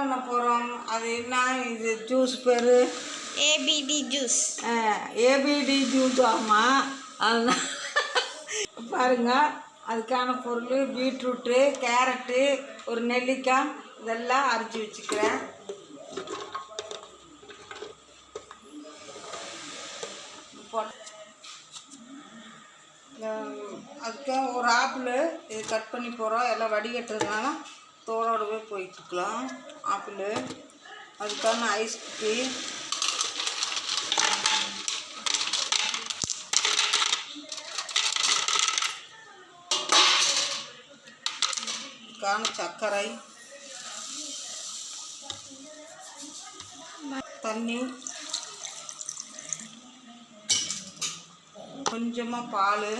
பண்ண போகிறோம். அது என்ன இது ஜூஸ் பேர் ஏபிடி ஜூஸ். APD juice. ஆமாம், அதுதான். பாருங்கள், அதுக்கான பொருள் பீட்ரூட்டு, கேரட்டு, ஒரு நெல்லிக்காய், இதெல்லாம் அரைச்சி வச்சுக்கிறேன். அதுக்கு ஒரு ஆப்பிள் இது கட் பண்ணி போகிறோம். எல்லாம் வடிகட்டுறதுனால தோலோடவே போயிட்டுருக்கலாம். ஆப்பிள், அதுக்கான ஐஸ் குட்டி, அதுக்கான சர்க்கரை, தண்ணி, கொஞ்சமாக பால்,